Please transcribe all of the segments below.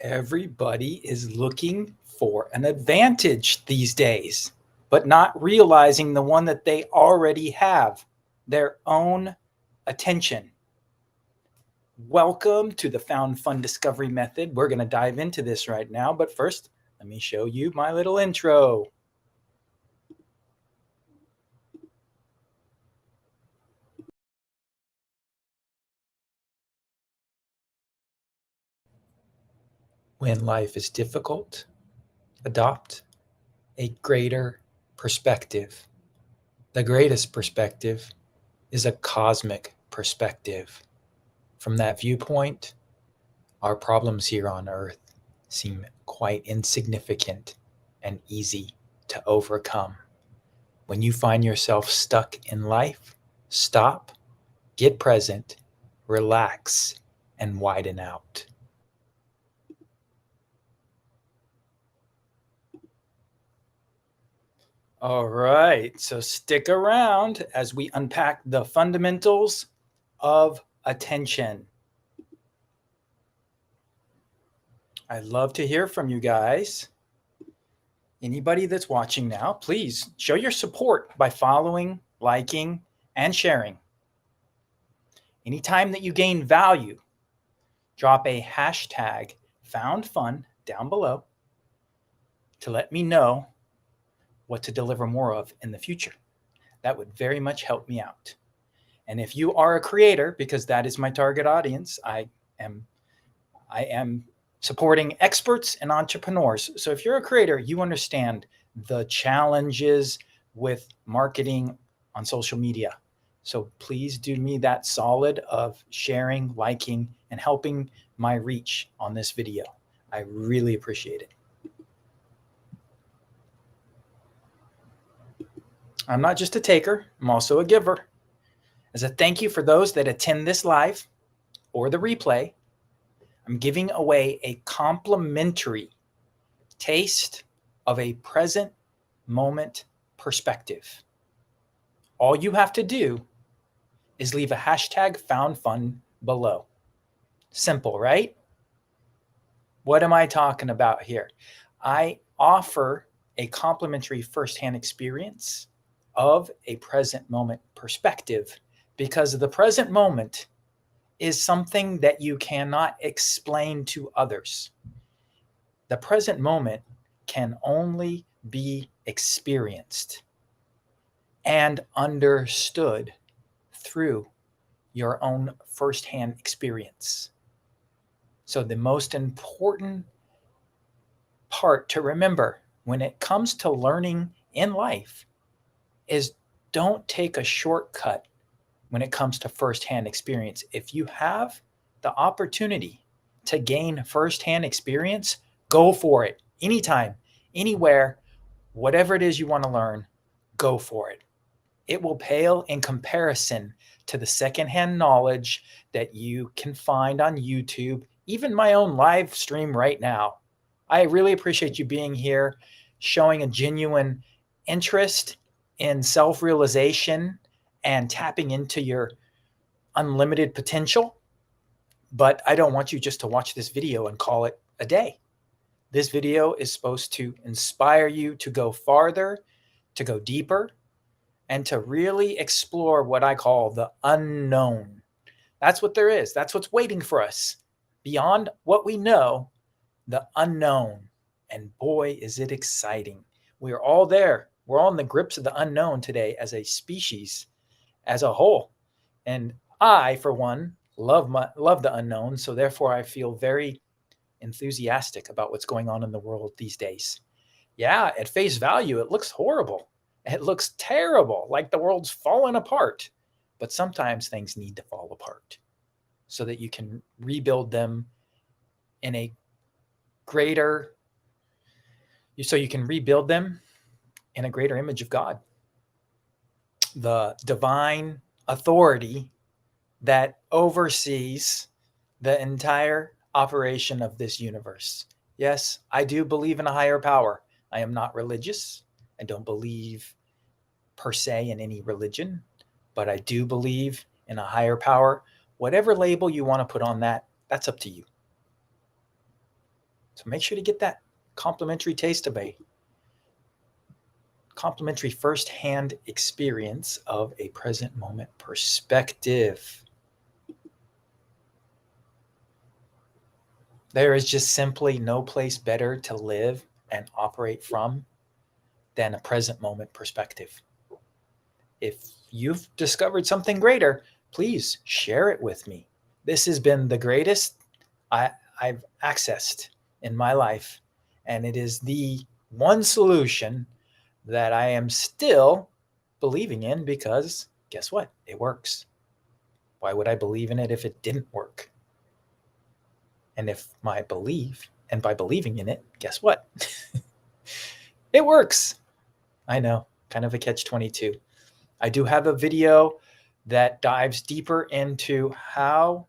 Everybody is looking for an advantage these days, but not realizing the one that they already have, their own attention. Welcome to the Found Fun Discovery Method. We're going to dive into this right now, but first, let me show you my little intro. When life is difficult, adopt a greater perspective. The greatest perspective is a cosmic perspective. From that viewpoint, our problems here on Earth seem quite insignificant and easy to overcome. When you find yourself stuck in life, stop, get present, relax, and widen out. All right, so stick around as we unpack the fundamentals of attention. I'd love to hear from you guys. Anybody that's watching now, please show your support by following, liking, and sharing. Anytime that you gain value, drop a hashtag #FoundFun down below to let me know what to deliver more of in the future. That would very much help me out. And if you are a creator, because that is my target audience, I am supporting experts and entrepreneurs. So if you're a creator, you understand the challenges with marketing on social media. So please do me that solid of sharing, liking, and helping my reach on this video. I really appreciate it. I'm not just a taker, I'm also a giver. As a thank you for those that attend this live or the replay, I'm giving away a complimentary taste of a present moment perspective. All you have to do is leave a hashtag #FoundFun below. Simple, right? What am I talking about here? I offer a complimentary firsthand experience of a present moment perspective because the present moment is something that you cannot explain to others. The present moment can only be experienced and understood through your own firsthand experience. So the most important part to remember when it comes to learning in life is don't take a shortcut when it comes to firsthand experience. If you have the opportunity to gain firsthand experience, go for it. Anytime, anywhere, whatever it is you want to learn, go for it. It will pale in comparison to the secondhand knowledge that you can find on YouTube, even my own live stream right now. I really appreciate you being here, showing a genuine interest in self-realization and tapping into your unlimited potential. But I don't want you just to watch this video and call it a day. This video is supposed to inspire you to go farther, to go deeper, and to really explore what I call the unknown. That's what there is. That's what's waiting for us. Beyond what we know, the unknown. And boy, is it exciting. We are all there. We're all in the grips of the unknown today as a species, as a whole. And I, for one, love the unknown. So therefore, I feel very enthusiastic about what's going on in the world these days. Yeah, at face value, it looks horrible. It looks terrible, like the world's falling apart. But sometimes things need to fall apart so that you can rebuild them in a greater, so you can rebuild them in a greater image of God. The divine authority that oversees the entire operation of this universe. Yes, I do believe in a higher power. I am not religious. I don't believe per se in any religion, but I do believe in a higher power. Whatever label you want to put on that, that's up to you. So make sure to get that complimentary taste of a complimentary first-hand experience of a present moment perspective. There is just simply no place better to live and operate from than a present moment perspective. If you've discovered something greater, please share it with me. This has been the greatest I've accessed in my life, and it is the one solution that I am still believing in because guess what? It works. Why would I believe in it if it didn't work? And if my belief, and by believing in it, guess what? It works. I know, kind of a catch-22. I do have a video that dives deeper into how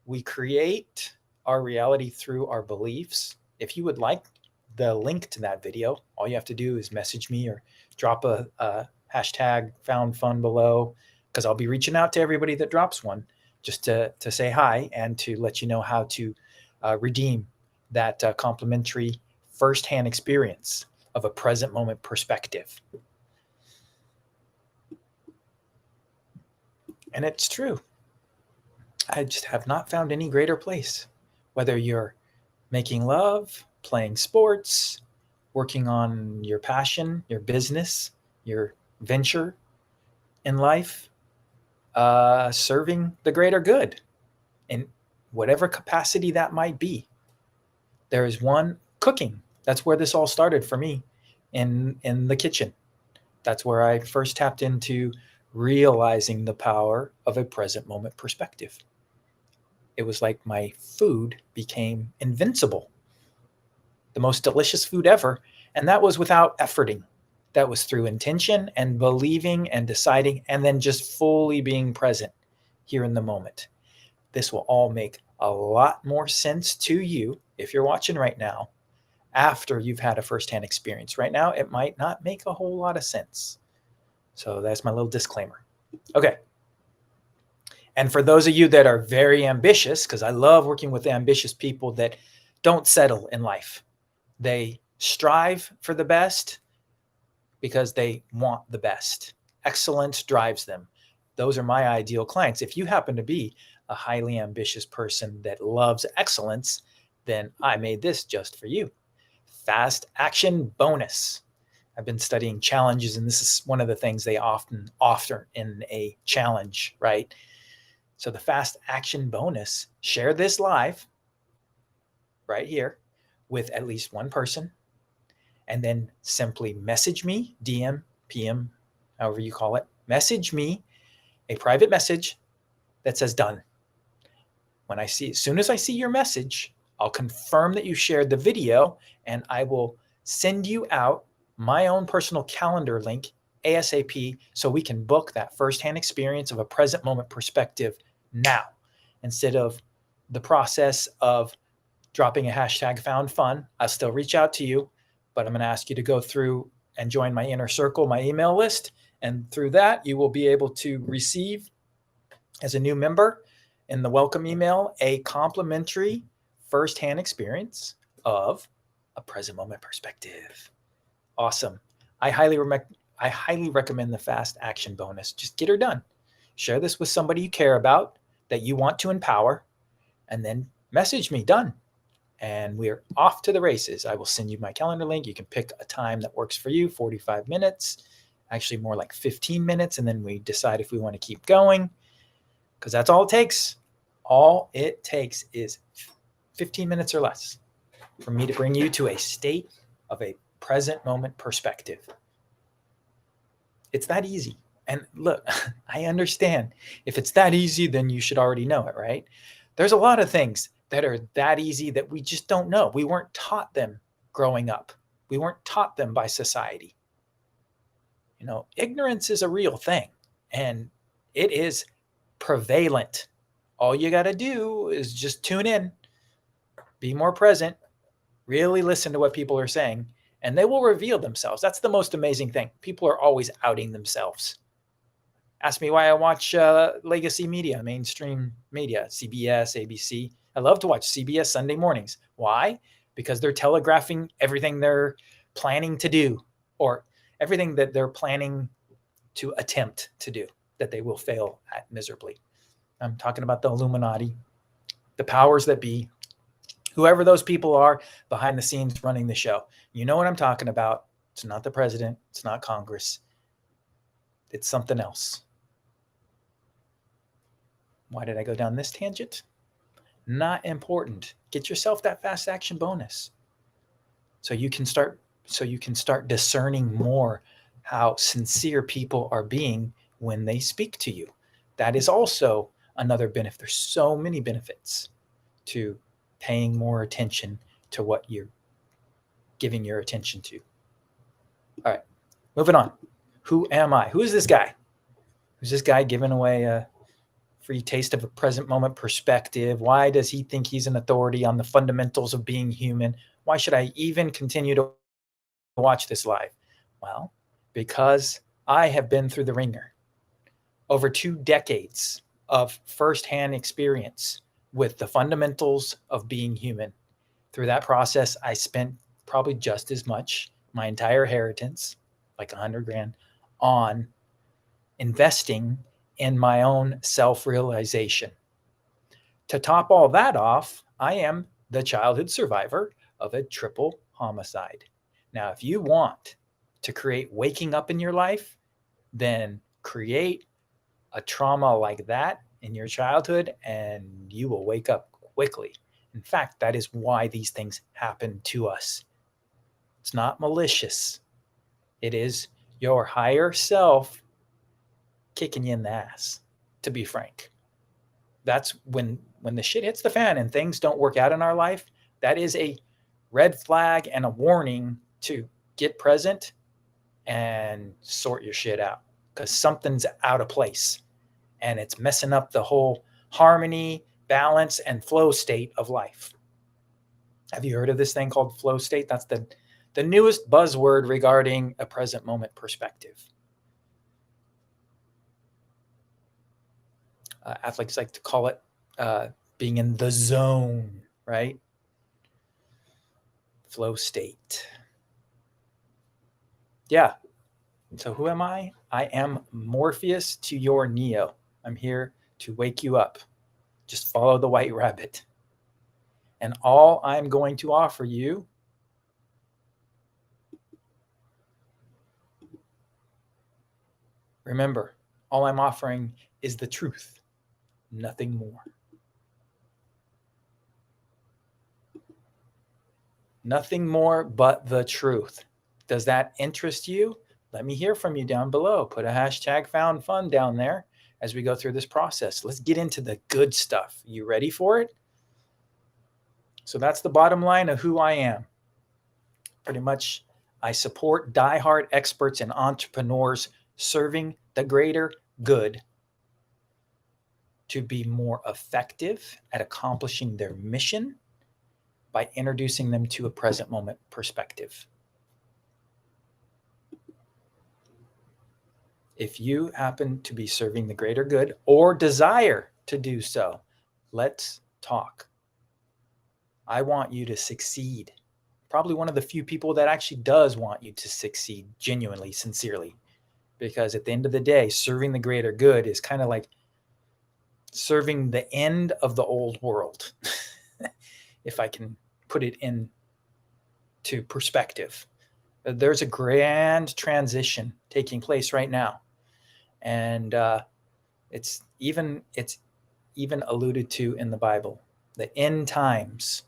we create our reality through our beliefs. If you would like the link to that video, all you have to do is message me or drop a hashtag found fun below, because I'll be reaching out to everybody that drops one just to say hi and to let you know how to redeem that complimentary firsthand experience of a present moment perspective. And it's true. I just have not found any greater place. Whether you're making love, playing sports, working on your passion, your business, your venture in life, serving the greater good in whatever capacity that might be. There is one, cooking. That's where this all started for me, in the kitchen. That's where I first tapped into realizing the power of a present moment perspective. It was like my food became invincible, the most delicious food ever. And that was without efforting. That was through intention and believing and deciding, and then just fully being present here in the moment. This will all make a lot more sense to you if you're watching right now after you've had a firsthand experience. Right now, it might not make a whole lot of sense. So that's my little disclaimer. Okay. And for those of you that are very ambitious, because I love working with ambitious people that don't settle in life. They strive for the best because they want the best. Excellence drives them. Those are my ideal clients. If you happen to be a highly ambitious person that loves excellence, then I made this just for you. Fast action bonus. I've been studying challenges, and this is one of the things they often offer in a challenge, right? So the fast action bonus, share this live right here with at least one person, and then simply message me, DM, PM, however you call it, message me a private message that says done. As soon as I see your message, I'll confirm that you shared the video, and I will send you out my own personal calendar link ASAP so we can book that firsthand experience of a present moment perspective now, instead of the process of dropping a hashtag found fun. I'll still reach out to you, but I'm going to ask you to go through and join my inner circle, my email list. And through that, you will be able to receive, as a new member in the welcome email, a complimentary firsthand experience of a present moment perspective. Awesome. I highly recommend the fast action bonus. Just get her done. Share this with somebody you care about, that you want to empower, and then message me, done. And we're off to the races. I will send you my calendar link. You can pick a time that works for you, 45 minutes, actually more like 15 minutes. And then we decide if we want to keep going, because that's all it takes. All it takes is 15 minutes or less for me to bring you to a state of a present moment perspective. It's that easy. And look, I understand. If it's that easy, then you should already know it, right? There's a lot of things that are that easy that we just don't know. We weren't taught them growing up. We weren't taught them by society. Ignorance is a real thing, and it is prevalent. All you got to do is just tune in, be more present, really listen to what people are saying, and they will reveal themselves. That's the most amazing thing. People are always outing themselves. Ask me why I watch legacy media, mainstream media, CBS, ABC. I love to watch CBS Sunday mornings. Why? because they're telegraphing everything they're planning to do, or everything that they're planning to attempt to do that they will fail at miserably. I'm talking about the Illuminati, the powers that be, whoever those people are behind the scenes running the show. You know what I'm talking about. It's not the president. It's not Congress. It's something else. Why did I go down this tangent? Not important. Get yourself that fast action bonus so you can start discerning more how sincere people are being when they speak to you. That is also another benefit. There's so many benefits to paying more attention to what you're giving your attention to. All right, moving on. Who am I? Who is this guy? Who's this guy giving away a free taste of a present moment perspective? Why does he think he's an authority on the fundamentals of being human? Why should I even continue to watch this live? Well, because I have been through the ringer. Over 2 decades of firsthand experience with the fundamentals of being human. Through that process, I spent probably just as much, my entire inheritance, like $100,000, on investing in my own self-realization. To top all that off, I am the childhood survivor of a triple homicide. Now, if you want to create waking up in your life, then create a trauma like that in your childhood and you will wake up quickly. In fact, that is why these things happen to us. It's not malicious. It is your higher self kicking you in the ass, to be frank. That's when the shit hits the fan and things don't work out in our life, that is a red flag and a warning to get present and sort your shit out, because something's out of place and it's messing up the whole harmony, balance, and flow state of life. Have you heard of this thing called flow state? That's the newest buzzword regarding a present moment perspective. Athletes like to call it being in the zone, right? Flow state. Yeah. So who am I? I am Morpheus to your Neo. I'm here to wake you up. Just follow the white rabbit. And all I'm going to offer you remember, all I'm offering is the truth, nothing more. Nothing more but the truth. Does that interest you? Let me hear from you down below. Put a hashtag found fun down there as we go through this process. Let's get into the good stuff. You ready for it? So that's the bottom line of who I am. Pretty much, I support diehard experts and entrepreneurs serving the greater good to be more effective at accomplishing their mission by introducing them to a present moment perspective. If you happen to be serving the greater good or desire to do so, let's talk. I want you to succeed. Probably one of the few people that actually does want you to succeed genuinely, sincerely. Because at the end of the day, serving the greater good is kind of like serving the end of the old world, if I can put it into perspective. There's a grand transition taking place right now. And it's even alluded to in the Bible, the end times.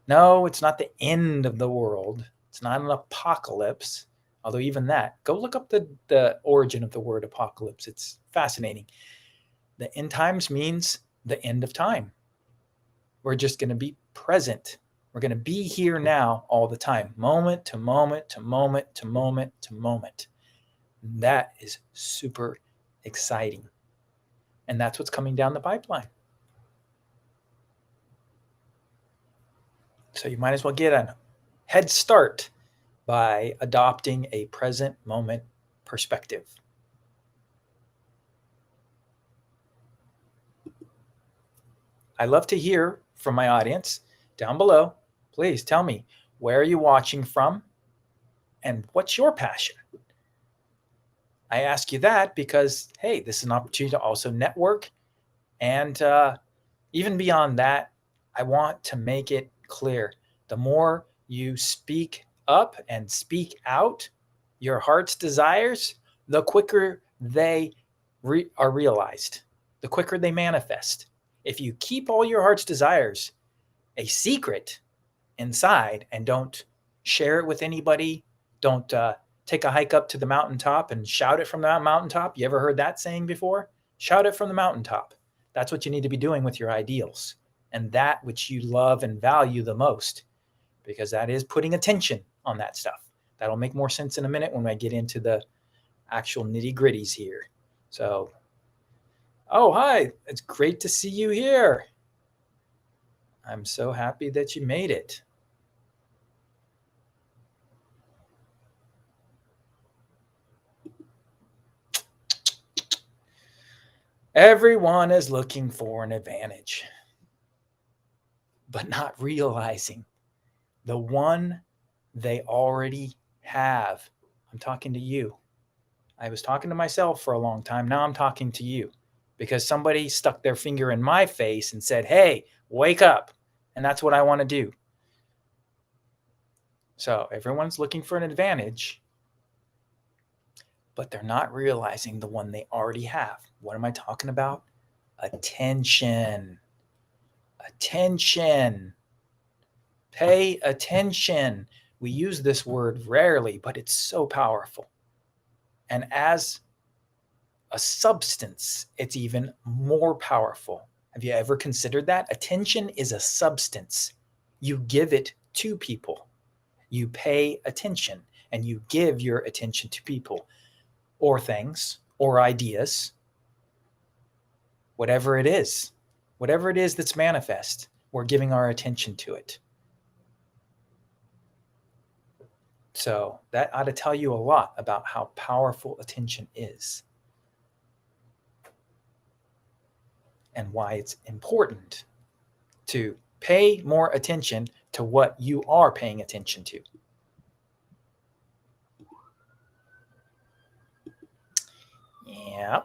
No, it's not the end of the world. It's not an apocalypse, although even that, go look up the origin of the word apocalypse. It's fascinating. The end times means the end of time. We're just going to be present. We're going to be here now all the time, moment to moment to moment to moment to moment. That is super exciting. And that's what's coming down the pipeline. So you might as well get a head start by adopting a present moment perspective. I love to hear from my audience down below. Please tell me, where are you watching from and what's your passion? I ask you that because, hey, this is an opportunity to also network. And even beyond that, I want to make it clear. The more you speak up and speak out your heart's desires, the quicker they are realized, the quicker they manifest. If you keep all your heart's desires a secret inside and don't share it with anybody, don't take a hike up to the mountaintop and shout it from the mountaintop. You ever heard that saying before? Shout it from the mountaintop. That's what you need to be doing with your ideals and that which you love and value the most, because that is putting attention on that stuff. That'll make more sense in a minute when I get into the actual nitty gritties here. So, oh, hi, it's great to see you here. I'm so happy that you made it. Everyone is looking for an advantage, but not realizing the one they already have. I'm talking to you. I was talking to myself for a long time. Now I'm talking to you because somebody stuck their finger in my face and said, hey, wake up. And that's what I want to do. So everyone's looking for an advantage, but they're not realizing the one they already have. What am I talking about? Attention. Attention. Pay attention. We use this word rarely, but it's so powerful. And as a substance, it's even more powerful. Have you ever considered that? Attention is a substance. You give it to people. You pay attention and you give your attention to people or things or ideas, whatever it is that's manifest, we're giving our attention to it. So that ought to tell you a lot about how powerful attention is and why it's important to pay more attention to what you are paying attention to. Yeah.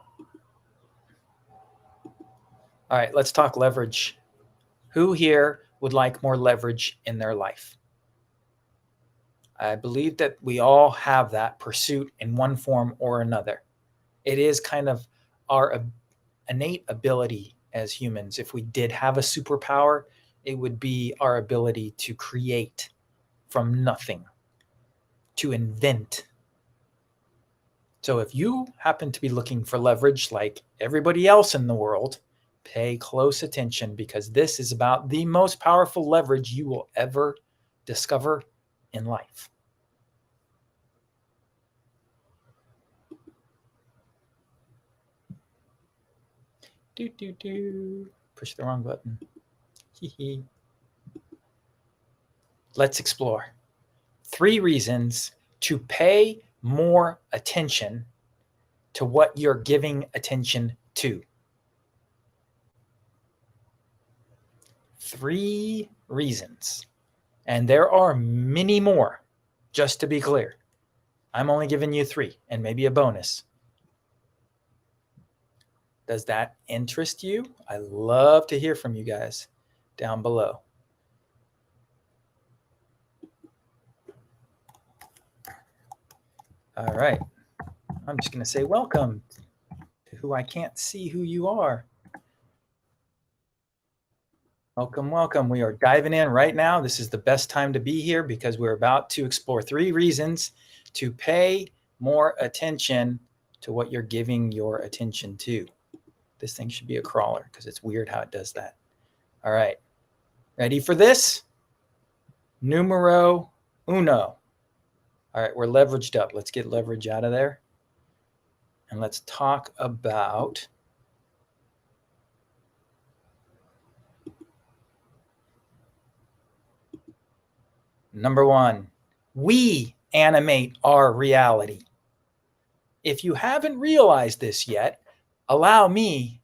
All right, let's talk leverage. Who here would like more leverage in their life? I believe that we all have that pursuit in one form or another. It is kind of our innate ability as humans. If we did have a superpower, it would be our ability to create from nothing, to invent. So if you happen to be looking for leverage like everybody else in the world, pay close attention because this is about the most powerful leverage you will ever discover in life. Push the wrong button. Let's explore 3 reasons to pay more attention to what you're giving attention to. 3 reasons. And there are many more, just to be clear. I'm only giving you 3 and maybe a bonus. Does that interest you? I love to hear from you guys down below. All right. I'm just going to say welcome to who I can't see who you are. Welcome, welcome. We are diving in right now. This is the best time to be here because we're about to explore 3 reasons to pay more attention to what you're giving your attention to. This thing should be a crawler because it's weird how it does that. All right. Ready for this? Numero uno. All right, we're leveraged up. Let's get leverage out of there. And let's talk about number 1. We animate our reality. If you haven't realized this yet, allow me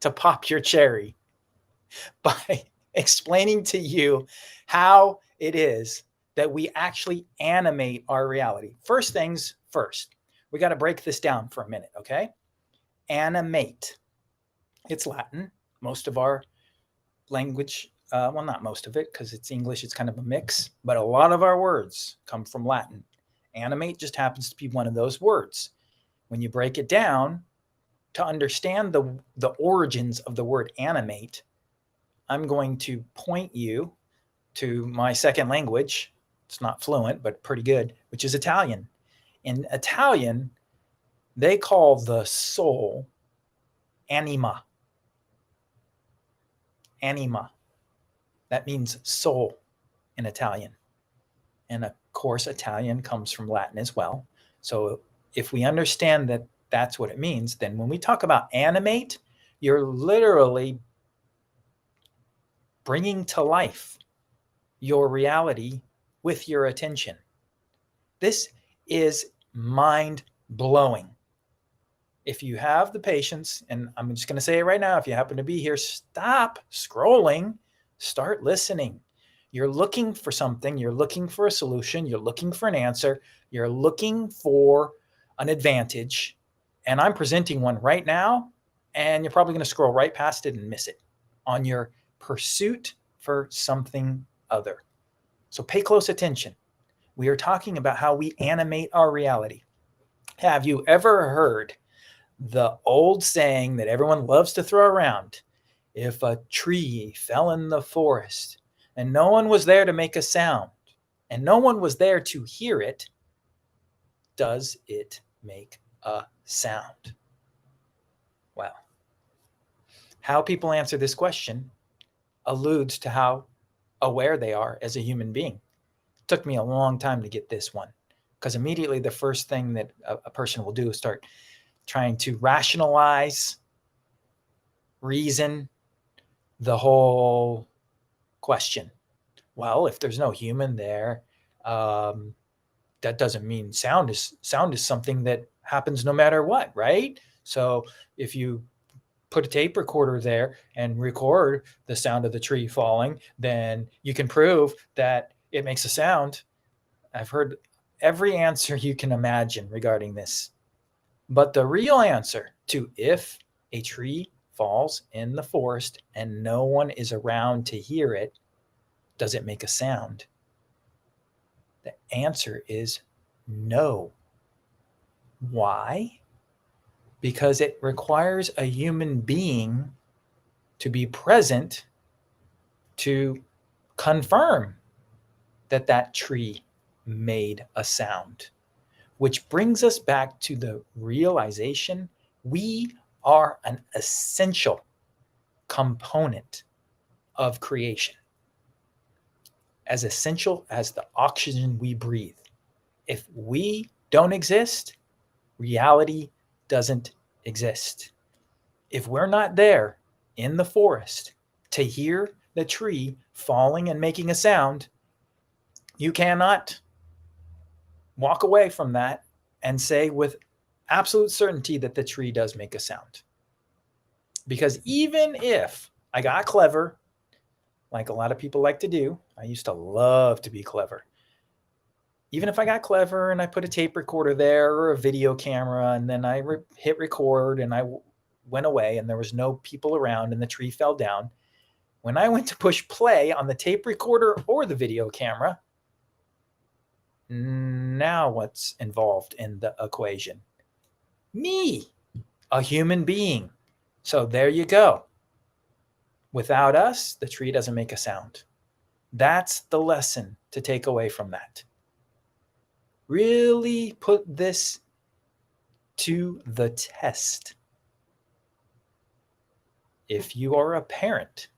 to pop your cherry by explaining to you how it is that we actually animate our reality. First things first, we got to break this down for a minute, okay? Animate. It's Latin. Most of our language, well, not most of it, because it's English, it's kind of a mix, but a lot of our words come from Latin. Animate just happens to be one of those words. When you break it down, to understand the origins of the word animate, I'm going to point you to my second language. It's not fluent, but pretty good, which is Italian. In Italian, they call the soul anima. Anima. That means soul in Italian. And of course, Italian comes from Latin as well. So if we understand that that's what it means, then when we talk about animate, you're literally bringing to life your reality with your attention. This is mind-blowing. If you have the patience, and I'm just going to say it right now, if you happen to be here, stop scrolling, start listening. You're looking for something, you're looking for a solution, you're looking for an answer, you're looking for an advantage, and I'm presenting one right now, and you're probably going to scroll right past it and miss it on your pursuit for something other. So pay close attention. We are talking about how we animate our reality. Have you ever heard the old saying that everyone loves to throw around? If a tree fell in the forest and no one was there to make a sound and no one was there to hear it, does it make a sound? Well, how people answer this question alludes to how aware they are as a human being. It took me a long time to get this one, because immediately the first thing that a person will do is start trying to rationalize, reason the whole question. Well, if there's no human there, that doesn't mean sound is something that happens no matter what, right? So if you put a tape recorder there and record the sound of the tree falling, then you can prove that it makes a sound. I've heard every answer you can imagine regarding this. But the real answer to if a tree falls in the forest and no one is around to hear it, does it make a sound? The answer is no. Why? Because it requires a human being to be present to confirm that that tree made a sound. Which brings us back to the realization we are an essential component of creation. As essential as the oxygen we breathe. If we don't exist, reality doesn't exist. If we're not there in the forest to hear the tree falling and making a sound, you cannot walk away from that and say with absolute certainty that the tree does make a sound. Because even if I got clever, like a lot of people like to do, I used to love to be clever. Even if I got clever and I put a tape recorder there or a video camera, and then I hit record and I went away and there was no people around and the tree fell down, when I went to push play on the tape recorder or the video camera, now what's involved in the equation? Me, a human being. So there you go. Without us, the tree doesn't make a sound. That's the lesson to take away from that. Really put this to the test. If you are a parent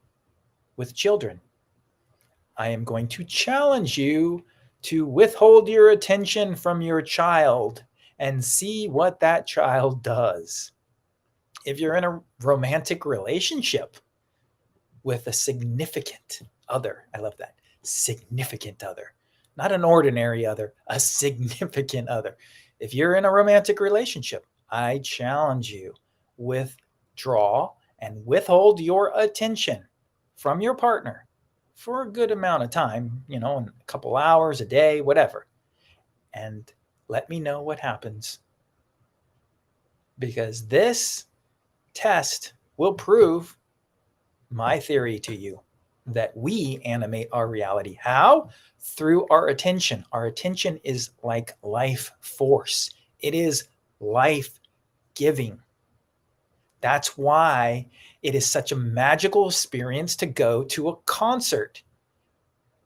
with children, I am going to challenge you to withhold your attention from your child and see what that child does. If you're in a romantic relationship with a significant other, I love that, significant other, not an ordinary other, a significant other. If you're in a romantic relationship, I challenge you, withdraw and withhold your attention from your partner for a good amount of time, in a couple hours, a day, whatever. And let me know what happens. Because this test will prove my theory to you that we animate our reality. How? Through our attention. Our attention is like life force. It is life giving. That's why it is such a magical experience to go to a concert,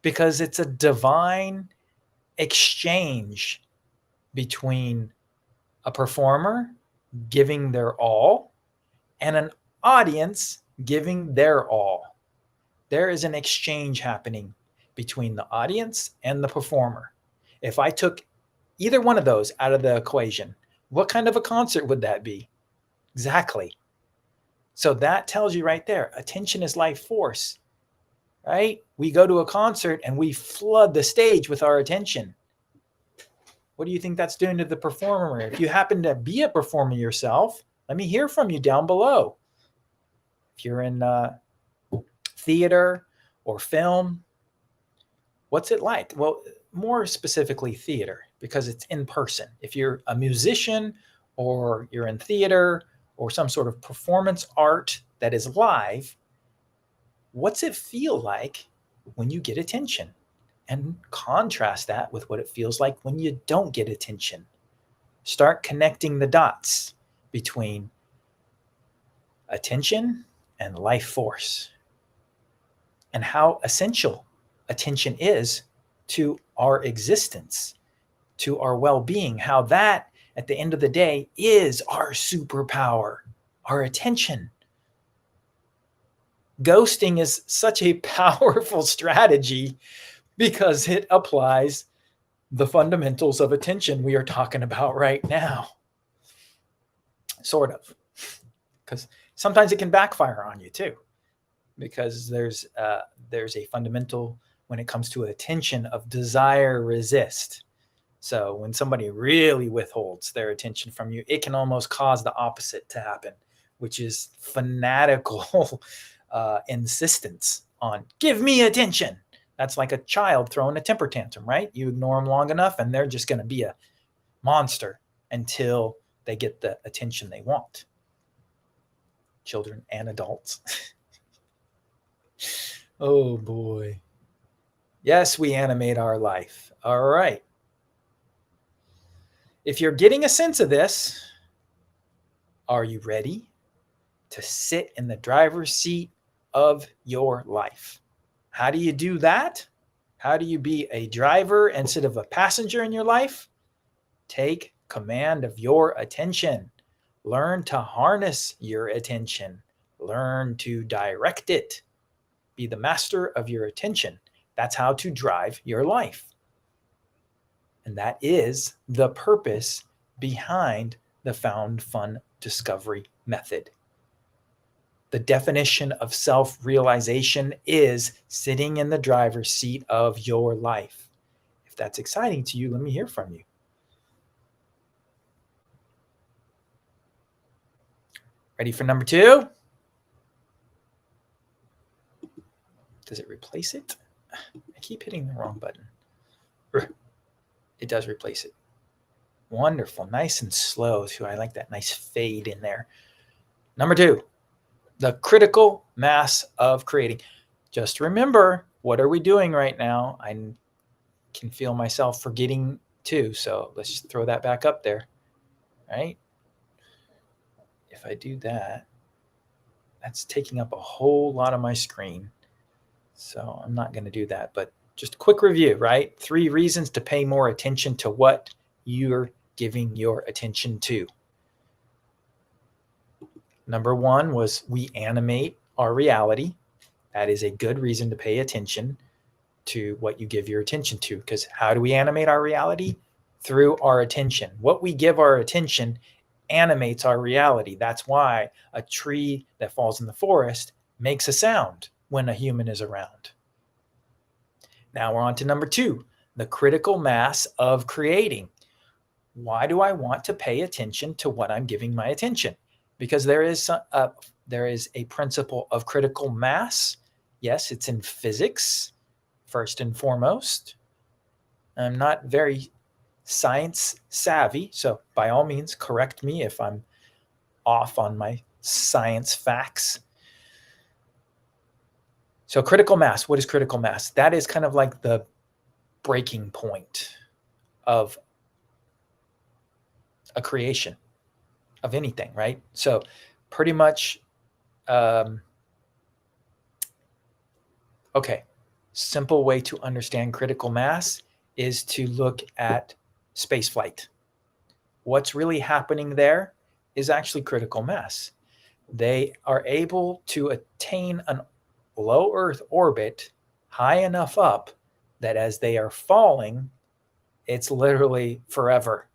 because it's a divine exchange between a performer giving their all and an audience giving their all. There is an exchange happening between the audience and the performer. If I took either one of those out of the equation, what kind of a concert would that be? Exactly. So that tells you right there, attention is life force, right? We go to a concert and we flood the stage with our attention. What do you think that's doing to the performer? If you happen to be a performer yourself, let me hear from you down below. If you're in theater or film, what's it like? Well, more specifically theater, because it's in person. If you're a musician or you're in theater or some sort of performance art that is live, what's it feel like when you get attention? And contrast that with what it feels like when you don't get attention. Start connecting the dots between attention and life force, and how essential attention is to our existence, to our well-being, how that, at the end of the day, is our superpower, our attention. Ghosting is such a powerful strategy because it applies the fundamentals of attention we are talking about right now. Sort of. Because sometimes it can backfire on you too. Because there's a fundamental when it comes to attention of desire resist. So when somebody really withholds their attention from you, it can almost cause the opposite to happen, which is fanatical insistence on give me attention. That's like a child throwing a temper tantrum, right? You ignore them long enough and they're just going to be a monster until they get the attention they want. Children and adults. Oh boy. Yes, we animate our life. All right. If you're getting a sense of this, are you ready to sit in the driver's seat of your life? How do you do that? How do you be a driver instead of a passenger in your life? Take command of your attention. Learn to harness your attention. Learn to direct it. Be the master of your attention. That's how to drive your life. And that is the purpose behind the Found Fun Discovery Method. The definition of self-realization is sitting in the driver's seat of your life. If that's exciting to you, let me hear from you. Ready for number 2? Does it replace it? I keep hitting the wrong button. It does replace it. Wonderful. Nice and slow too. I like that nice fade in there. Number 2, the critical mass of creating. Just remember, what are we doing right now? I can feel myself forgetting too. So let's just throw that back up there. Right? If I do that, that's taking up a whole lot of my screen. So I'm not going to do that, but just a quick review, right? 3 reasons to pay more attention to what you're giving your attention to. Number 1 was we animate our reality. That is a good reason to pay attention to what you give your attention to, because how do we animate our reality? Through our attention. What we give our attention animates our reality. That's why a tree that falls in the forest makes a sound when a human is around. Now we're on to number 2, the critical mass of creating. Why do I want to pay attention to what I'm giving my attention? Because there is a principle of critical mass Yes, it's in physics, first and foremost. I'm not very science savvy, so by all means, correct me if I'm off on my science facts. So, critical mass, what is critical mass? That is kind of like the breaking point of a creation of anything, right? So, pretty much, okay, simple way to understand critical mass is to look at space flight. What's really happening there is actually critical mass. They are able to attain a low Earth orbit high enough up that as they are falling, it's literally forever.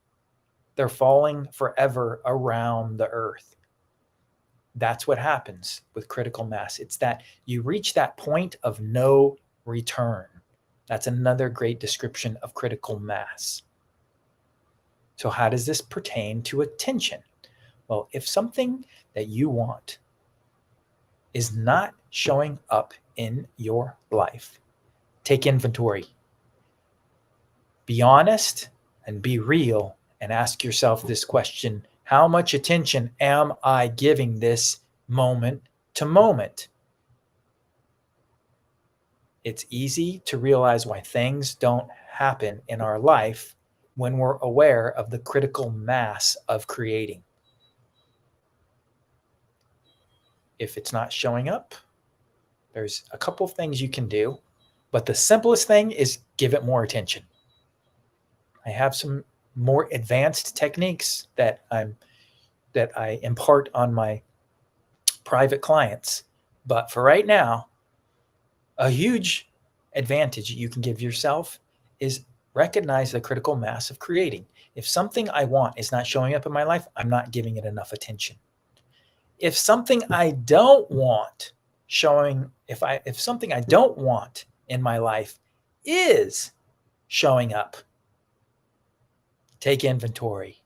They're falling forever around the Earth. That's what happens with critical mass. It's that you reach that point of no return. That's another great description of critical mass. So, how does this pertain to attention? Well, if something that you want is not showing up in your life, take inventory. Be honest and be real and ask yourself this question: how much attention am I giving this moment to moment? It's easy to realize why things don't happen in our life when we're aware of the critical mass of creating. If it's not showing up, there's a couple of things you can do, but the simplest thing is give it more attention. I have some more advanced techniques that I impart on my private clients, but for right now, a huge advantage you can give yourself is recognize the critical mass of creating. If something I want is not showing up in my life, I'm not giving it enough attention. If something I don't want if something I don't want in my life is showing up, take inventory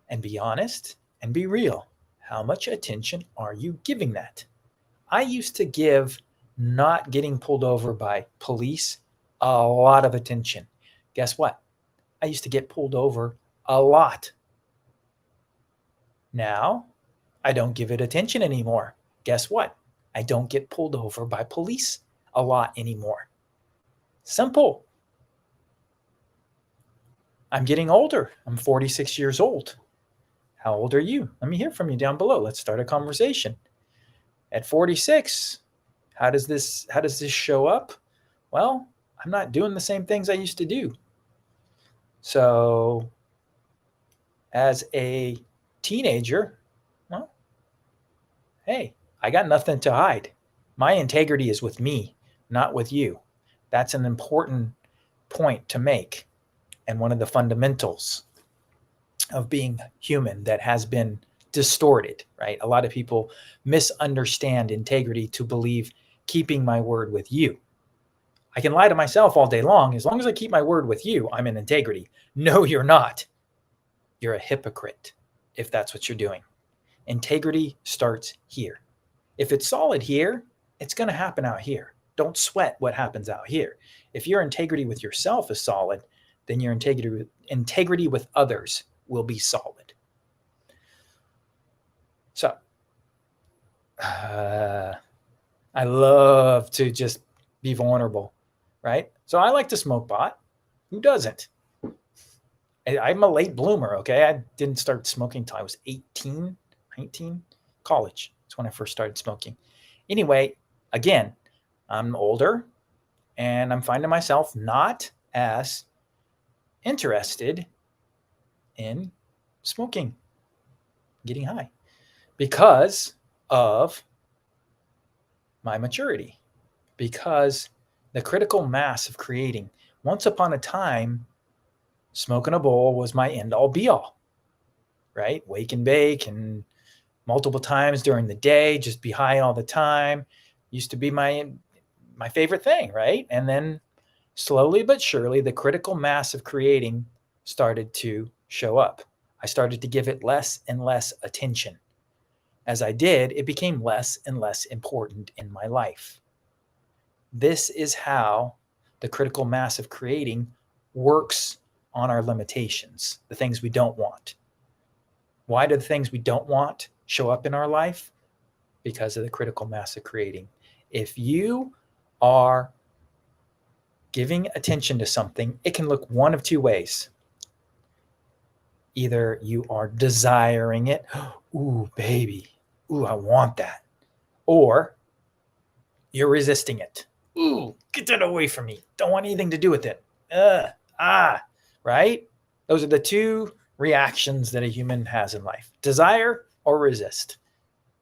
and be honest and be real. How much attention are you giving that? I used to give not getting pulled over by police a lot of attention. Guess what? I used to get pulled over a lot. Now, I don't give it attention anymore. Guess what? I don't get pulled over by police a lot anymore. Simple. I'm getting older. I'm 46 years old. How old are you? Let me hear from you down below. Let's start a conversation. At 46, how does this show up? Well, I'm not doing the same things I used to do. So, as a teenager, well, hey, I got nothing to hide. My integrity is with me, not with you. That's an important point to make, and one of the fundamentals of being human that has been distorted, right? A lot of people misunderstand integrity to believe keeping my word with you. I can lie to myself all day long. As long as I keep my word with you, I'm in integrity. No, you're not. You're a hypocrite if that's what you're doing. Integrity starts here. If it's solid here, it's going to happen out here. Don't sweat what happens out here. If your integrity with yourself is solid, then your integrity with others will be solid. So, I love to just be vulnerable, right? So I like to smoke pot. Who doesn't? I'm a late bloomer, okay? I didn't start smoking until I was 18, 19, college. That's when I first started smoking. Anyway, again, I'm older and I'm finding myself not as interested in smoking, getting high, because of my maturity, because the critical mass of creating. Once upon a time, smoking a bowl was my end all be all, right? Wake and bake and multiple times during the day, just be high all the time. Used to be my favorite thing, right? And then slowly but surely, the critical mass of creating started to show up. I started to give it less and less attention. As I did, it became less and less important in my life. This is how the critical mass of creating works on our limitations, the things we don't want. Why do the things we don't want show up in our life? Because of the critical mass of creating. If you are giving attention to something, it can look one of two ways. Either you are desiring it, ooh, baby, ooh, I want that. Or you're resisting it. Ooh, get that away from me. Don't want anything to do with it. Right? Those are the two reactions that a human has in life: desire or resist.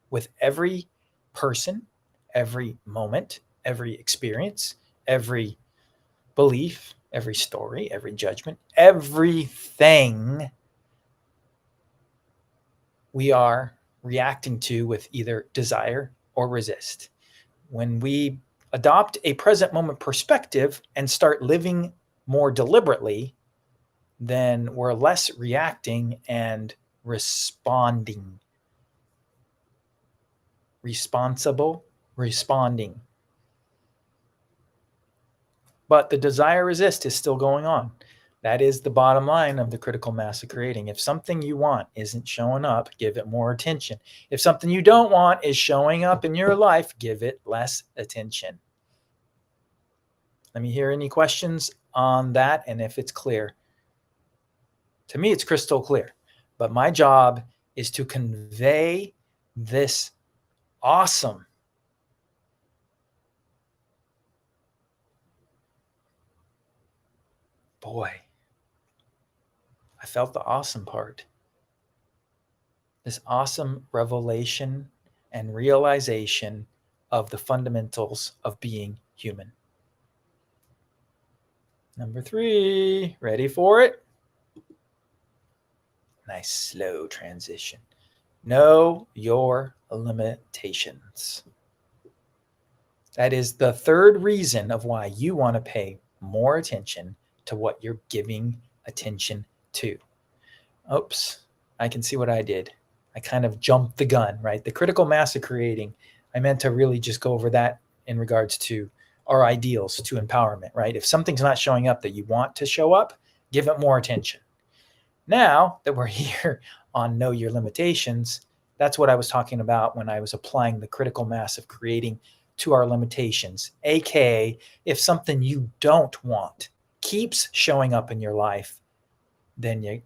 With every person, every moment, every experience, every belief, every story, every judgment, everything we are reacting to with either desire or resist. When we adopt a present moment perspective and start living more deliberately, then we're less reacting and responding. Responding. But the desire resist is still going on. That is the bottom line of the critical mass of creating. If something you want isn't showing up, give it more attention. If something you don't want is showing up in your life, give it less attention. Let me hear any questions on that, and if it's clear. To me, it's crystal clear. But my job is to convey this awesome boy. I felt the awesome part. This awesome revelation and realization of the fundamentals of being human. Number 3, ready for it? Nice slow transition. Know your limitations. That is the third reason of why you want to pay more attention to what you're giving attention to. Oops, I can see what I did. I kind of jumped the gun, right? The critical mass of creating, I meant to really just go over that in regards to our ideals to empowerment, right? If something's not showing up that you want to show up, give it more attention. Now that we're here on Know Your Limitations, that's what I was talking about when I was applying the critical mass of creating to our limitations. AKA, if something you don't want keeps showing up in your life, then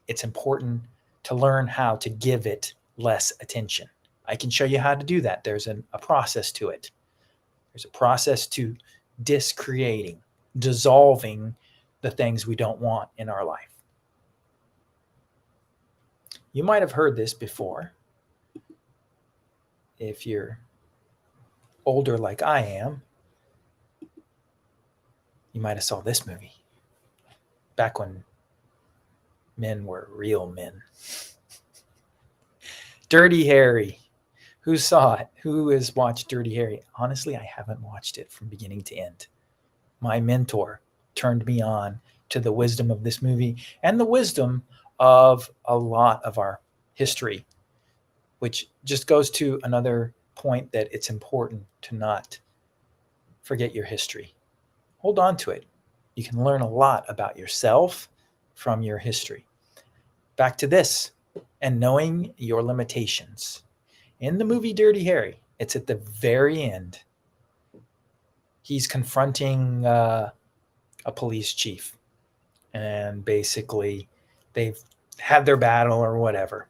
it's important to learn how to give it less attention. I can show you how to do that. There's a process to it. There's a process to discreating, dissolving the things we don't want in our life. You might have heard this before. If you're older like I am, you might have saw this movie back when men were real men. Dirty Harry. Who saw it? Who has watched Dirty Harry? Honestly, I haven't watched it from beginning to end. My mentor turned me on to the wisdom of this movie and the wisdom of a lot of our history, which just goes to another point that it's important to not forget your history. Hold on to it. You can learn a lot about yourself from your history. Back to this and knowing your limitations. In the movie Dirty Harry, it's at the very end. He's confronting a police chief, and basically they've had their battle or whatever.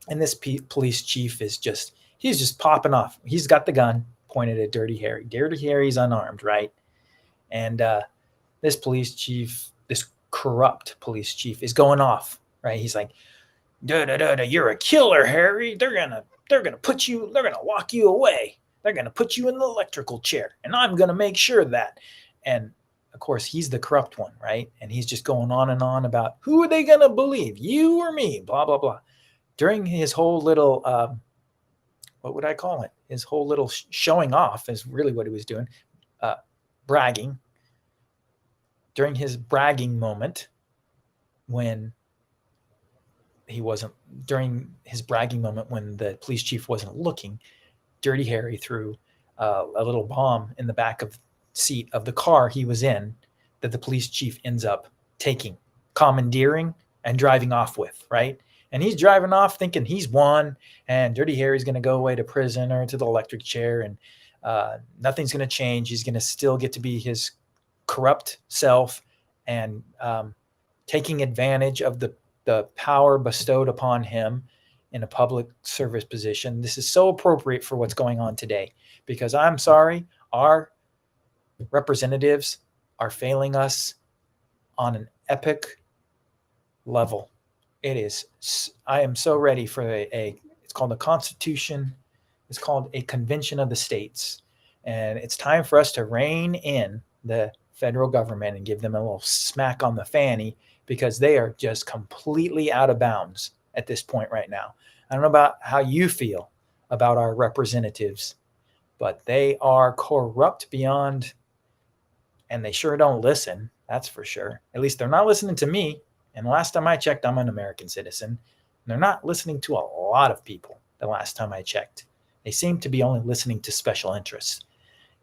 And this police chief he's just popping off. He's got the gun pointed at Dirty Harry. Dirty Harry's unarmed, right? And this police chief, this corrupt police chief, is going off, right? He's like, you're a killer, Harry. They're gonna lock you away. They're gonna put you in the electrical chair, and I'm gonna make sure of that. And of course, he's the corrupt one, right? And he's just going on and on about who are they gonna believe, you or me? Blah blah blah. During his whole little, what would I call it? His whole little showing off is really what he was doing, bragging. During his bragging moment, when the police chief wasn't looking, Dirty Harry threw a little bomb in the back of seat of the car he was in that the police chief ends up taking, commandeering, and driving off with, right? And he's driving off thinking he's won, and Dirty Harry's going to go away to prison or to the electric chair, and nothing's going to change. He's going to still get to be his corrupt self and taking advantage of the power bestowed upon him in a public service position. This is so appropriate for what's going on today, because I'm sorry, our representatives are failing us on an epic level. It is, I am so ready for it's called a constitution. It's called a convention of the states. And it's time for us to rein in the federal government and give them a little smack on the fanny, because they are just completely out of bounds at this point right now. I don't know about how you feel about our representatives, but they are corrupt beyond, and they sure don't listen. That's for sure. At least they're not listening to me. And the last time I checked, I'm an American citizen. And they're not listening to a lot of people the last time I checked. They seem to be only listening to special interests.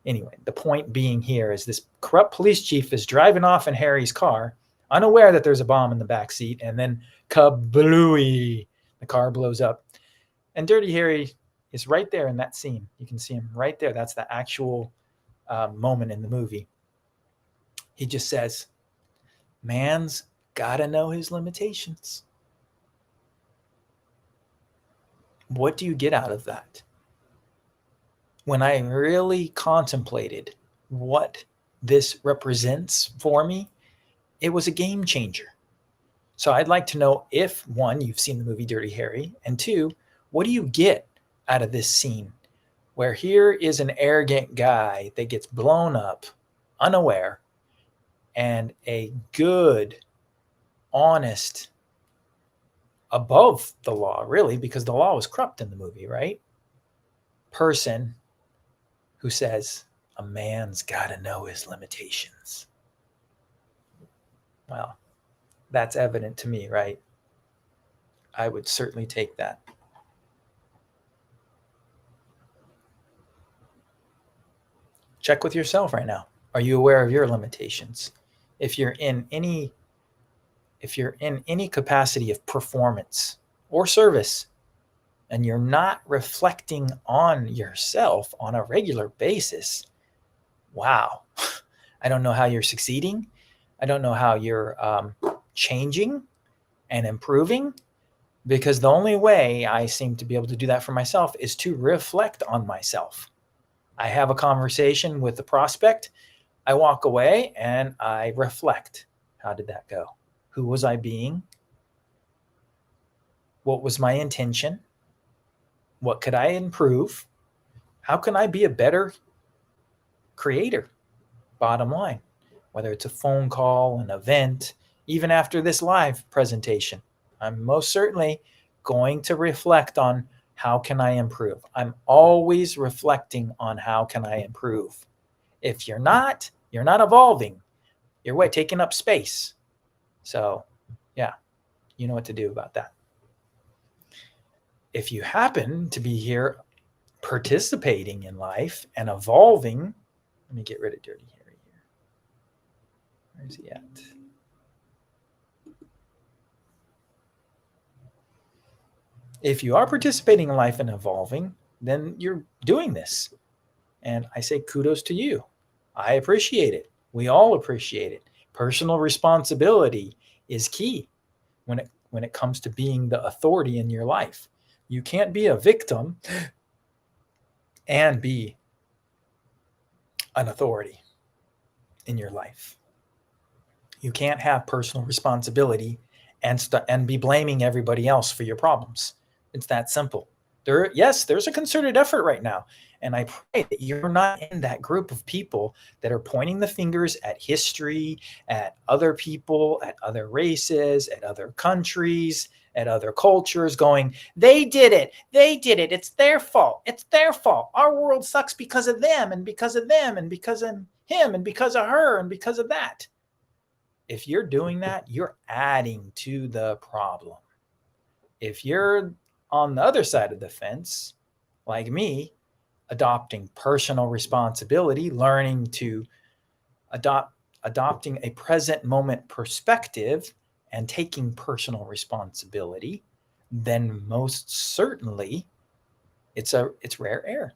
Anyway, the point being here is this corrupt police chief is driving off in Harry's car, unaware that there's a bomb in the back seat, and then kablooey, the car blows up. And Dirty Harry is right there in that scene. You can see him right there. That's the actual moment in the movie. He just says, man's got to know his limitations. What do you get out of that? When I really contemplated what this represents for me, it was a game changer. So I'd like to know if, one, you've seen the movie Dirty Harry, and two, what do you get out of this scene where here is an arrogant guy that gets blown up, unaware, and a good, honest, above the law, really, because the law was corrupt in the movie, right? Person who says, a man's got to know his limitations. Well, that's evident to me, right? I would certainly take that. Check with yourself right now. Are you aware of your limitations? If you're in any capacity of performance or service, and you're not reflecting on yourself on a regular basis, wow, I don't know how you're succeeding. I don't know how you're changing and improving, because the only way I seem to be able to do that for myself is to reflect on myself. I have a conversation with the prospect. I walk away and I reflect. How did that go? Who was I being? What was my intention? What could I improve? How can I be a better creator? Bottom line, whether it's a phone call, an event, even after this live presentation, I'm most certainly going to reflect on how can I improve. I'm always reflecting on how can I improve. If you're not evolving. You're taking up space. So, yeah, you know what to do about that. If you happen to be here participating in life and evolving, let me get rid of Dirty Harry here. Where's he at? If you are participating in life and evolving, then you're doing this. And I say kudos to you. I appreciate it. We all appreciate it. Personal responsibility is key when it comes to being the authority in your life. You can't be a victim and be an authority in your life. You can't have personal responsibility and be blaming everybody else for your problems. It's that simple. There's a concerted effort right now. And I pray that you're not in that group of people that are pointing the fingers at history, at other people, at other races, at other countries, at other cultures, going, they did it. It's their fault. Our world sucks because of them and because of them and because of him and because of her and because of that. If you're doing that, you're adding to the problem. If you're on the other side of the fence, like me, adopting personal responsibility, learning to adopting a present moment perspective and taking personal responsibility, then most certainly it's rare air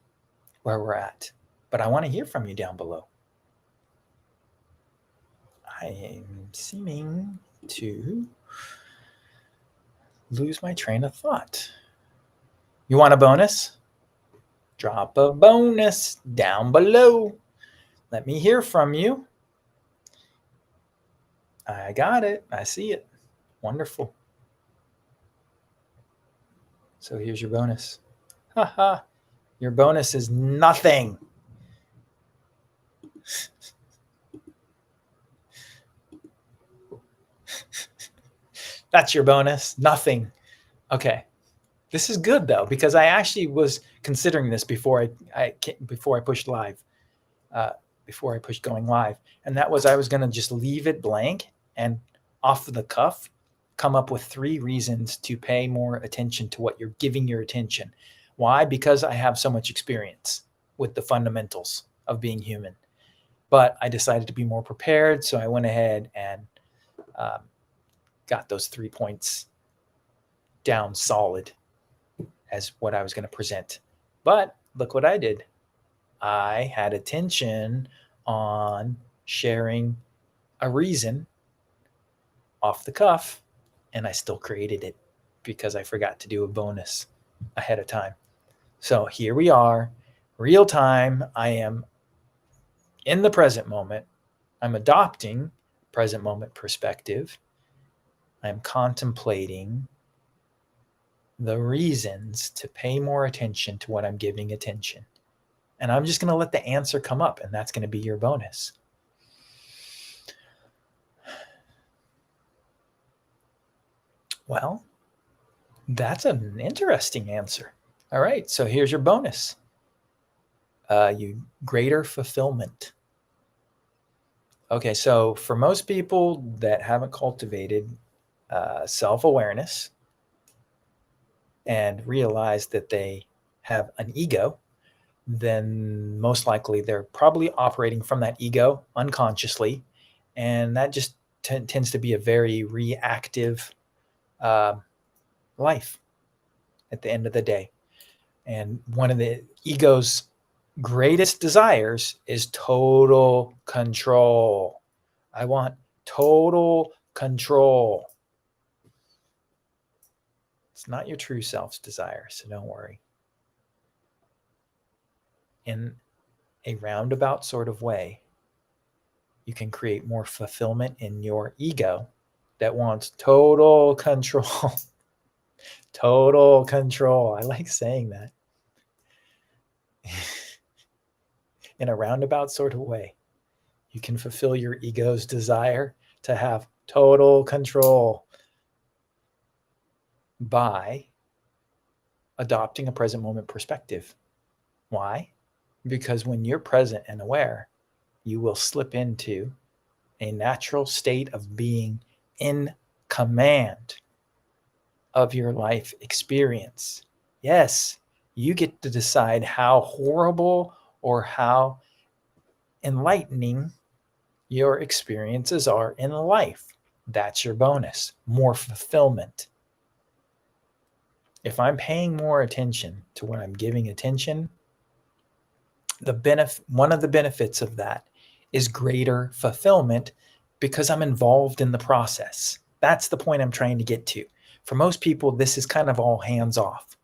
where we're at. But I want to hear from you down below. I am seeming to lose my train of thought. You want a bonus? Drop a bonus down below. Let me hear from you. I got it. I see it. Wonderful. So here's your bonus. Haha. Your bonus is nothing. That's your bonus. Nothing. Okay. This is good though, because I actually was considering this before I pushed live, before I pushed going live, and that was I was going to just leave it blank and off the cuff come up with 3 reasons to pay more attention to what you're giving your attention. Why? Because I have so much experience with the fundamentals of being human. But I decided to be more prepared, so I went ahead and got those 3 points down solid as what I was going to present. But look what I did. I had attention on sharing a reason off the cuff, and I still created it because I forgot to do a bonus ahead of time. So here we are, real time. I am in the present moment. I'm adopting present moment perspective. I'm contemplating the reasons to pay more attention to what I'm giving attention. And I'm just going to let the answer come up, and that's going to be your bonus. Well, that's an interesting answer. All right, so here's your bonus. You greater fulfillment. Okay, so for most people that haven't cultivated self-awareness and realize that they have an ego, then most likely they're probably operating from that ego unconsciously, and that just tends to be a very reactive life at the end of the day. And one of the ego's greatest desires is total control. I want total control. It's not your true self's desire, so don't worry. In a roundabout sort of way, you can create more fulfillment in your ego that wants total control. Total control. I like saying that. In a roundabout sort of way, you can fulfill your ego's desire to have total control by adopting a present moment perspective. Why? Because when you're present and aware, you will slip into a natural state of being in command of your life experience. Yes, you get to decide how horrible or how enlightening your experiences are in life. That's your bonus. More fulfillment. If I'm paying more attention to what I'm giving attention, one of the benefits of that is greater fulfillment because I'm involved in the process. That's the point I'm trying to get to. For most people, this is kind of all hands off.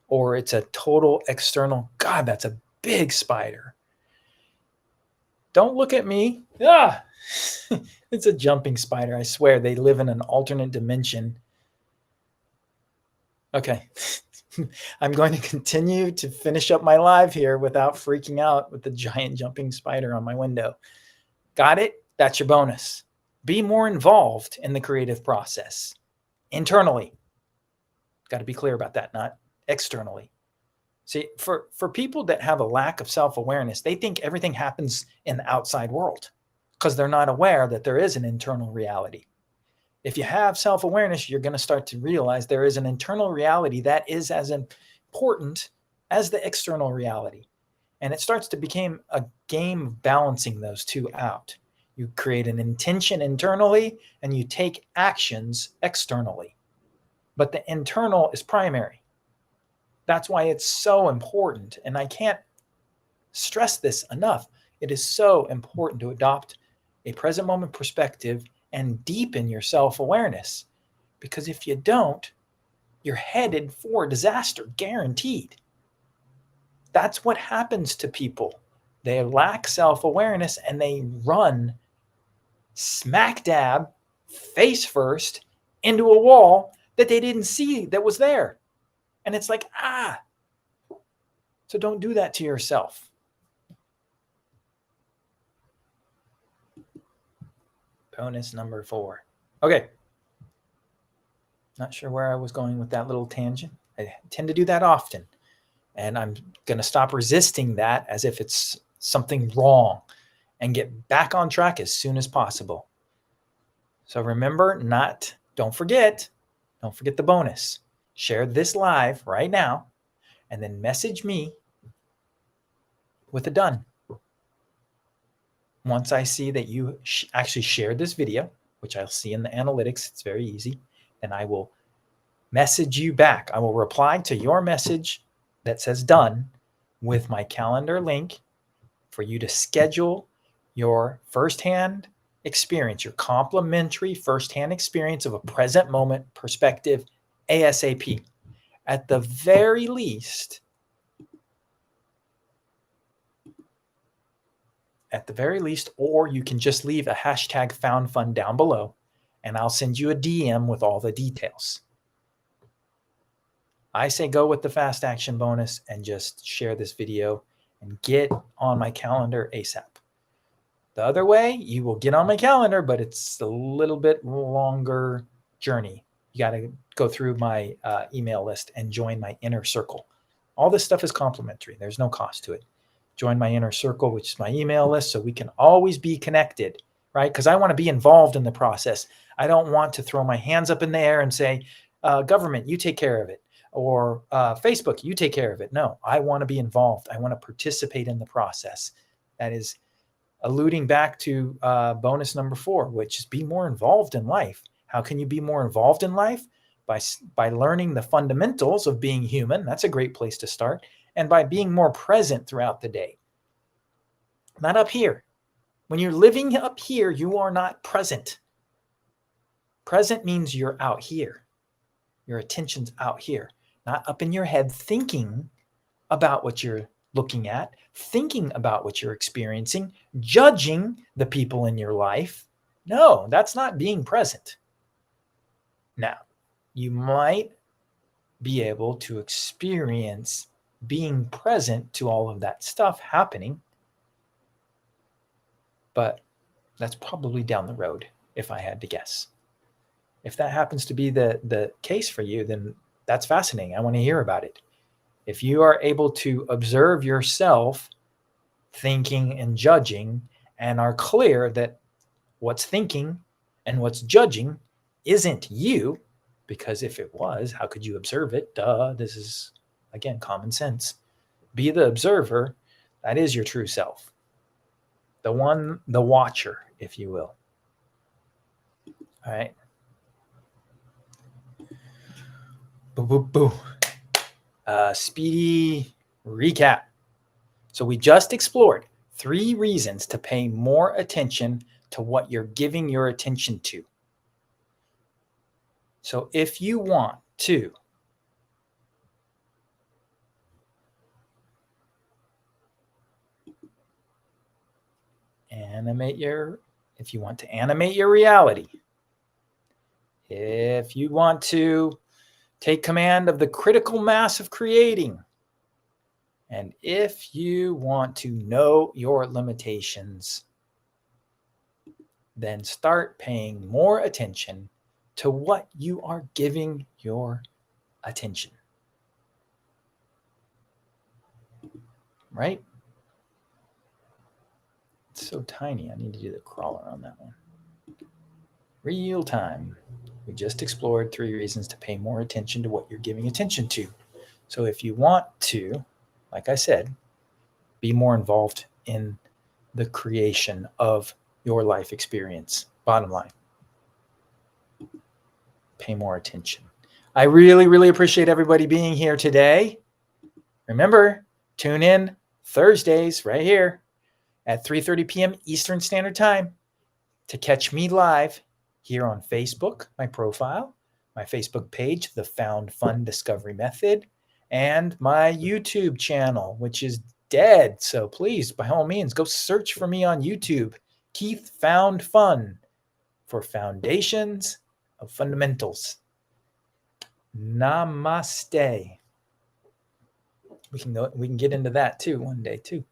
Or it's a total external, God, that's a big spider. Don't look at me. Ah, it's a jumping spider. I swear they live in an alternate dimension. Okay. I'm going to continue to finish up my live here without freaking out with the giant jumping spider on my window. Got it? That's your bonus. Be more involved in the creative process internally. Got to be clear about that, not externally. See, for people that have a lack of self-awareness, they think everything happens in the outside world because they're not aware that there is an internal reality. If you have self-awareness, you're going to start to realize there is an internal reality that is as important as the external reality. And it starts to become a game of balancing those two out. You create an intention internally and you take actions externally. But the internal is primary. That's why it's so important. And I can't stress this enough. It is so important to adopt a present moment perspective and deepen your self-awareness. Because if you don't, you're headed for disaster, guaranteed. That's what happens to people. They lack self-awareness and they run smack dab, face first, into a wall that they didn't see that was there. And it's like, So don't do that to yourself. Bonus number 4. Okay. Not sure where I was going with that little tangent. I tend to do that often. And I'm going to stop resisting that as if it's something wrong and get back on track as soon as possible. So remember, don't forget the bonus. Share this live right now and then message me with a done. Once I see that you actually shared this video, which I'll see in the analytics, it's very easy, then I will message you back. I will reply to your message that says done with my calendar link for you to schedule your firsthand experience, your complimentary firsthand experience of a present moment perspective ASAP. At the very least, or you can just leave a hashtag found fun down below and I'll send you a DM with all the details. I say go with the fast action bonus and just share this video and get on my calendar ASAP. The other way, you will get on my calendar, but it's a little bit longer journey. You got to go through my email list and join my inner circle. All this stuff is complimentary. There's no cost to it. Join my inner circle, which is my email list, so we can always be connected, right? Because I want to be involved in the process. I don't want to throw my hands up in the air and say, government, you take care of it. Or Facebook, you take care of it. No, I want to be involved. I want to participate in the process. That is alluding back to bonus number 4, which is be more involved in life. How can you be more involved in life? By learning the fundamentals of being human. That's a great place to start. And by being more present throughout the day. Not up here. When you're living up here, you are not present. Present means you're out here. Your attention's out here, not up in your head thinking about what you're looking at, thinking about what you're experiencing, judging the people in your life. No, that's not being present. Now, you might be able to experience being present to all of that stuff happening, but that's probably down the road if I had to guess. If that happens to be the case for you, then that's fascinating. I want to hear about it. If you are able to observe yourself thinking and judging and are clear that what's thinking and what's judging isn't you, because if it was, how could you observe it? Duh, this is, again, common sense. Be the observer. That is your true self. The watcher, if you will. All right. Speedy recap. So we just explored 3 reasons to pay more attention to what you're giving your attention to. So if you want to animate your reality, if you want to take command of the critical mass of creating, and if you want to know your limitations, then start paying more attention to what you are giving your attention. Right? It's so tiny. I need to do the crawler on that one. Real time. We just explored 3 reasons to pay more attention to what you're giving attention to. So if you want to like I said, be more involved in the creation of your life experience. Bottom line, pay more attention. I really, really appreciate everybody being here today. Remember, tune in Thursdays right here at 3:30 p.m. Eastern Standard Time to catch me live here on Facebook, my profile, my Facebook page, The Found Fun Discovery Method, and my YouTube channel, which is dead. So please, by all means, go search for me on YouTube, Keith Found Fun, for Foundations of Fundamentals. Namaste. We can get into that too one day too.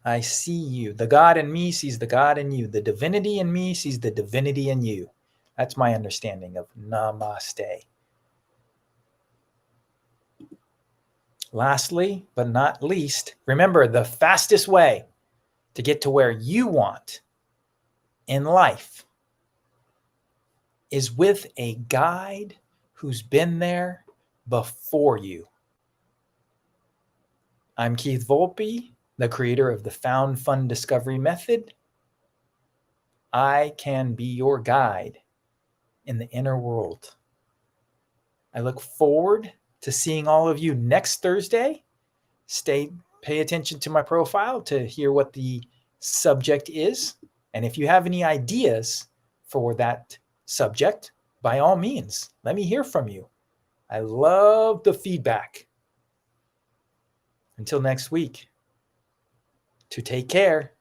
I see you. The God in me sees the God in you. The divinity in me sees the divinity in you. That's my understanding of namaste. Lastly, but not least, remember the fastest way to get to where you want in life is with a guide who's been there before you. I'm Keith Volpe, the creator of the Found Fun Discovery Method. I can be your guide in the inner world. I look forward to seeing all of you next Thursday. Pay attention to my profile to hear what the subject is. And if you have any ideas for that subject, by all means, let me hear from you. I love the feedback. Until next week, to take care.